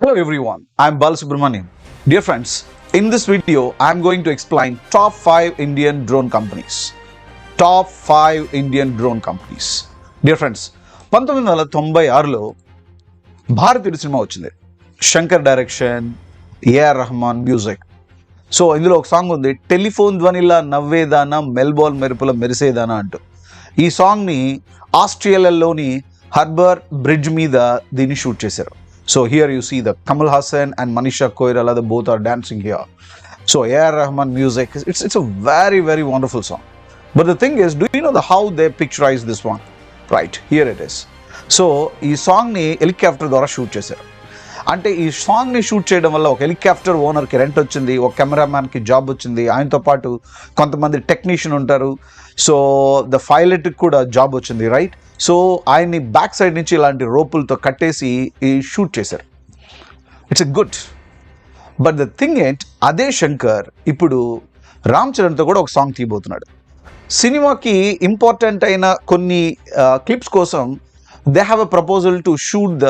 Hello everyone, I'm BALU. Dear friends, in this video, I'm going to explain top 5 Indian drone companies. Top 5 Indian drone companies. Dear friends, 1996లో Bharateeyudu cinema వచ్చింది. Shankar direction, AR Rahman music. So ఇందులో ఒక song ఉంది, telephone ధ్వనిలా నవ్వేదానా మెల్బోల్ మెరుపుల మెరిసేదానా అంటూ. ఈ సాంగ్ని ఆస్ట్రేలియాలోని harbour bridge మీద దీన్ని షూట్ చేశారు. So here you see the Kamal Hassan and Manisha Koirala, the both are dancing here. So A.R. Rahman music, it's a very, very wonderful song. But the thing is, do you know how they picturize this one? Right, here it is. So ఈ సాంగ్ని helicopter ద్వారా shoot చేశారు. అంటే ఈ సాంగ్ని shoot చేయడం వల్ల ఒక హెలికాప్టర్ ఓనర్కి రెంట్ వచ్చింది, ఒక కెమెరామ్యాన్కి జాబ్ వచ్చింది, ఆయనతో పాటు కొంతమంది టెక్నీషియన్ ఉంటారు. సో ద పైలట్కి కూడా జాబ్ వచ్చింది, రైట్? సో ఆయన్ని బ్యాక్ సైడ్ నుంచి ఇలాంటి రోపులతో కట్టేసి ఈ షూట్ చేశారు. It's a good. But the thing ఏంట్, అదే శంకర్ ఇప్పుడు రామ్ చరణ్తో కూడా ఒక సాంగ్ తీయబోతున్నాడు. సినిమాకి ఇంపార్టెంట్ అయిన కొన్ని క్లిప్స్ కోసం they have a proposal to shoot the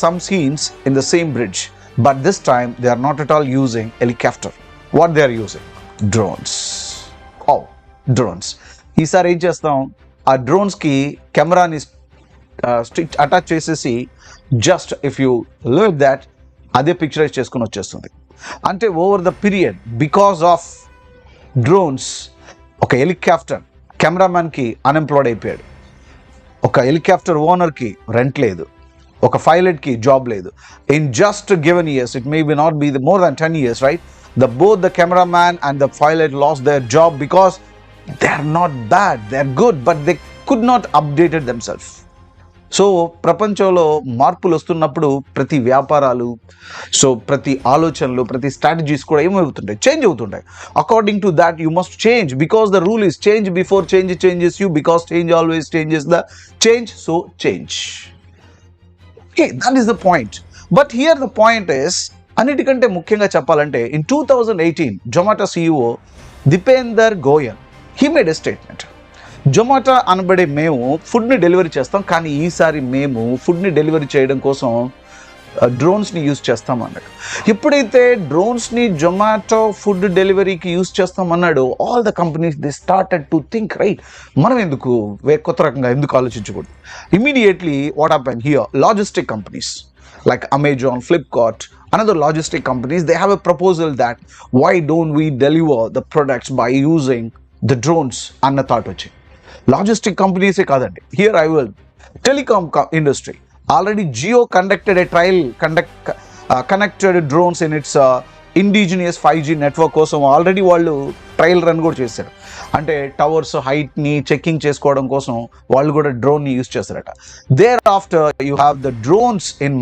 some scenes in the same bridge, but this time they are not at all using helicopter. What they are using? Drones. Oh, drones. ఈసారి ఏం చేస్తాం, ఆ డ్రోన్స్కి కెమెరాని stick attach చేసేసి just if you look that అదే picturise చేసుకుని వచ్చేస్తుంది. అంటే over the period because of drones ఒక హెలికాప్టర్ కెమెరామ్యాన్కి అన్ఎంప్లాయిడ్ అయిపోయాడు, ఒక హెలికాప్టర్ ఓనర్కి రెంట్ లేదు, ఒక పైలట్కి జాబ్ లేదు. In just given years, it may be not be more than 10 years, right? Both the cameraman and the pilot lost their job because they are not bad, they are good, but they could not update it themselves. So ప్రపంచంలో మార్పులు వస్తున్నప్పుడు ప్రతి వ్యాపారాలు, so ప్రతి ఆలోచనలు, ప్రతి strategies కూడా ఏమవుతుంటాయి, change అవుతుంటాయి. According to that you must change, because the rule is change before change changes you, because change always changes the change. So change. Okay, that is the point. But here the point is, అన్నిటికంటే ముఖ్యంగా చెప్పాలంటే in 2018 Zomato CEO Deepender Goyal he made a statement. Zomato అనబడే మేము ఫుడ్ని delivery చేస్తాం, కానీ ఈసారి మేము ఫుడ్ని డెలివరీ చేయడం కోసం డ్రోన్స్ని యూజ్ చేస్తామన్నాడు. ఎప్పుడైతే డ్రోన్స్ని జొమాటో ఫుడ్ డెలివరీకి యూజ్ చేస్తామన్నాడు, all the companies they started to think, right, మనం ఎందుకు కొత్త రకంగా ఎందుకు ఆలోచించకూడదు. Immediately what happen here, logistic companies like Amazon, Flipkart, another logistic companies, they have a proposal that why don't we deliver the products by using the drones అన్న thought వచ్చి. Logistic కంపెనీసే కాదండి, here I will telecom industry already Jio conducted a trial, connected drones in its indigenous 5G network కోసం already వాళ్ళు trial run కూడా చేశారు. అంటే towers హైట్ని checking చేసుకోవడం కోసం వాళ్ళు కూడా డ్రోన్ని యూజ్ చేస్తారట. Thereafter you have the drones in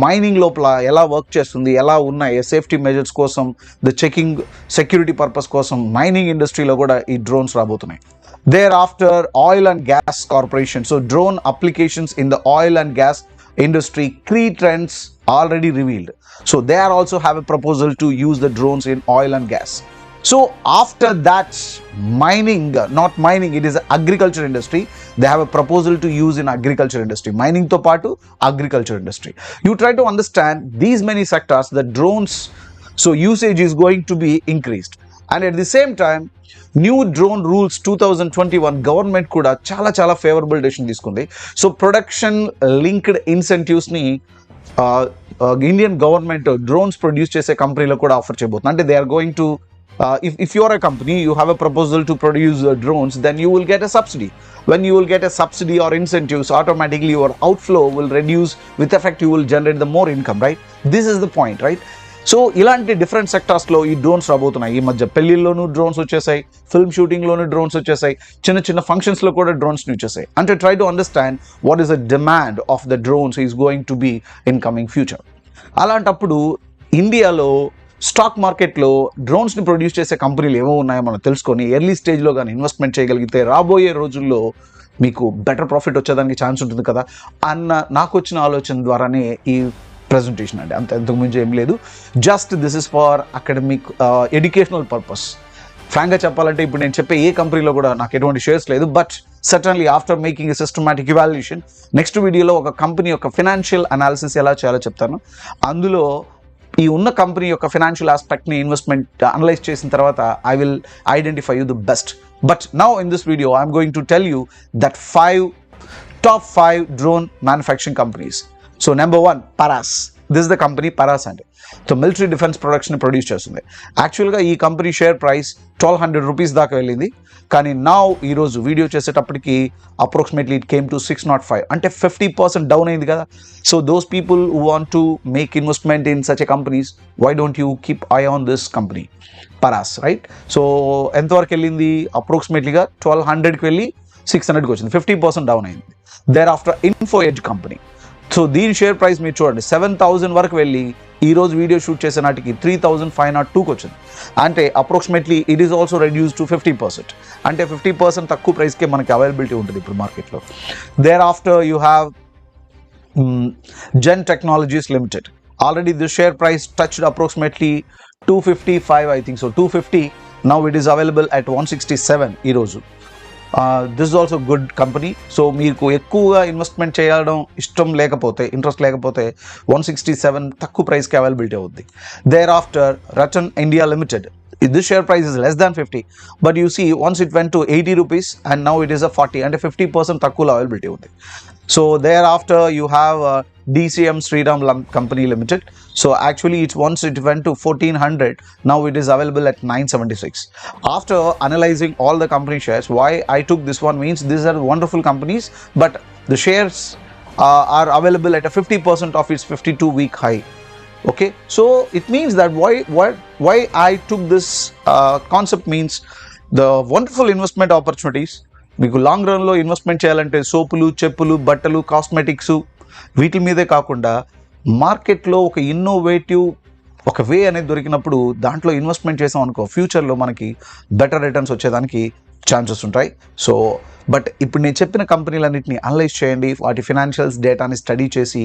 mining లోపల ఎలా వర్క్ చేస్తుంది, ఎలా ఉన్నాయి సేఫ్టీ మెజర్స్ కోసం, ద చెకింగ్ సెక్యూరిటీ పర్పస్ కోసం మైనింగ్ ఇండస్ట్రీలో కూడా ఈ డ్రోన్స్ రాబోతున్నాయి. Thereafter, oil and gas corporation. So drone applications in the oil and gas industry, key trends already revealed. So they are also have a proposal to use the drones in oil and gas. So after that, mining, not mining, it is agriculture industry. They have a proposal to use in agriculture industry. Mining to part to agriculture industry. You try to understand these many sectors, the drones, so usage is going to be increased. And at the same time, new drone rules 2021 government కూడా చాలా favourable decision తీసుకుంది. So production linked ఇన్సెంటివ్స్ని Indian government drones produce చేసే కంపెనీలో కూడా offer చేయబోతుంది. అంటే they are going to, if you are a company, you have a proposal to produce drones, then you will get a subsidy. When you will get a subsidy or incentives, automatically your outflow will reduce. With effect, you will generate the more income, right? This is the point, right? So ఇలాంటి different సెక్టార్స్లో ఈ drones రాబోతున్నాయి. ఈ మధ్య పెళ్లిల్లోనూ drones వచ్చేసాయి, film షూటింగ్లోనూ drones వచ్చేసాయి, చిన్న ఫంక్షన్స్లో కూడా డ్రోన్స్ వచ్చేసాయి. అంటే try to understand what is the demand of the drones is going to be in coming future. అలాంటప్పుడు ఇండియాలో స్టాక్ మార్కెట్లో డ్రోన్స్ని ప్రొడ్యూస్ చేసే కంపెనీలు ఏమో ఉన్నాయో మనం తెలుసుకొని ఎర్లీ స్టేజ్లో కానీ ఇన్వెస్ట్మెంట్ చేయగలిగితే రాబోయే రోజుల్లో మీకు బెటర్ ప్రాఫిట్ వచ్చేదానికి ఛాన్స్ ఉంటుంది కదా అన్న నాకు వచ్చిన ఆలోచన ద్వారానే ఈ ప్రెజెంటేషన్ అండి. అంతకు మించి ఏం లేదు. Just this is for academic educational purpose. ఫ్రాంక్గా చెప్పాలంటే ఇప్పుడు నేను చెప్పే ఏ కంపెనీలో కూడా నాకు ఎటువంటి షేర్స్ లేదు, but certainly after making a systematic evaluation, next video లో ఒక కంపెనీ యొక్క ఫినాన్షియల్ అనాలిసిస్ ఎలా చేయాలో చెప్తాను. అందులో ఈ ఉన్న కంపెనీ యొక్క ఫినాన్షియల్ ఆస్పెక్ట్ని ఇన్వెస్ట్మెంట్ అనలైజ్ చేసిన తర్వాత I will identify you the best. But now in this video I'm going to tell you that top 5 drone manufacturing companies. So number 1, Paras. This is the company Paras అంటే. So military defence ప్రొడక్ట్స్ని produce చేస్తుంది. యాక్చువల్గా ఈ company share price 1200 rupees దాకా వెళ్ళింది. కానీ ఈరోజు video చేసేటప్పటికి approximately it came to 605, అంటే 50% డౌన్ అయింది కదా. So those people who want to make investment in such a companies, why don't you keep eye on this company Paras, right? So ఎంతవరకు వెళ్ళింది? అప్రాక్సిమేట్లీగా 1200కి వెళ్ళి 600కి వచ్చింది, 50% డౌన్ అయింది. Thereafter Info Edge company. So దీని share price మీరు చూడండి 7000 వరకు వెళ్ళి ఈరోజు వీడియో షూట్ చేసే నాటికి 3502కి వచ్చింది. అంటే approximately it is also reduce to 50%, అంటే 50% తక్కువ ప్రైస్కే మనకి అవైలబిలిటీ ఉంటుంది ఇప్పుడు మార్కెట్లో. Thereafter you have Zen technologies limited. Already this share price touched approximately 255, I think so, 250. Now it is available at 167 ఈరోజు. This is also good company. So మీకు ఎక్కువగా investment చేయడం ఇంట్రెస్ట్ లేకపోతే 167 తక్కువ ప్రైస్కి అవైలబిలిటీ అవుద్ది. Thereafter Rattan India limited. This share price is less than 50, but you see once it went to 80 rupees and now it is a 40, and 50% takku availability undi. So thereafter you have DCM Sriram Company Limited. So actually it's once it went to 1400, now it is available at 976. After analyzing all the company shares, why I took this one means these are wonderful companies, but the shares are available at a 50% of its 52-week high. Okay, so it means that why I took this concept means the wonderful investment opportunities. మీకు long రన్లో investment చేయాలంటే సోపులు, చెప్పులు, బట్టలు, cosmetics వీటి మీదే కాకుండా మార్కెట్లో ఒక ఇన్నోవేటివ్ ఒక వే అనేది దొరికినప్పుడు దాంట్లో ఇన్వెస్ట్మెంట్ చేసాం అనుకో, ఫ్యూచర్లో మనకి బెటర్ రిటర్న్స్ వచ్చేదానికి ఛాన్సెస్ ఉంటాయి. సో బట్ ఇప్పుడు నేను చెప్పిన కంపెనీలన్నింటినీ అనలైజ్ చేయండి, వాటి ఫినాన్షియల్స్ డేటాని స్టడీ చేసి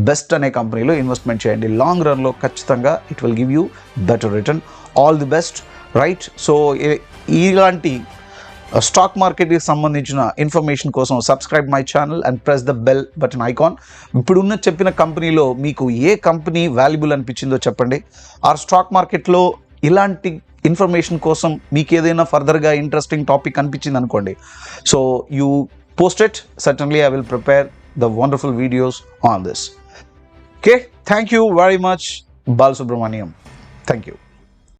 బెస్ట్ అనే కంపెనీలో ఇన్వెస్ట్మెంట్ చేయండి. లాంగ్ రన్లో ఖచ్చితంగా it will give you better return. All the best, right? So ఇలాంటి స్టాక్ మార్కెట్కి సంబంధించిన ఇన్ఫర్మేషన్ కోసం subscribe my channel and press the bell button icon. ఇప్పుడున్న చెప్పిన కంపెనీలో మీకు ఏ కంపెనీ వాల్యుబుల్ అనిపించిందో చెప్పండి. ఆ స్టాక్ మార్కెట్లో ఇలాంటి ఇన్ఫర్మేషన్ కోసం మీకు ఏదైనా ఫర్దర్గా ఇంట్రెస్టింగ్ టాపిక్ అనిపించింది అనుకోండి, so you post it. Certainly I will prepare the wonderful videos on this. Okay, thank you very much. Balasubrahmanyam. Thank you.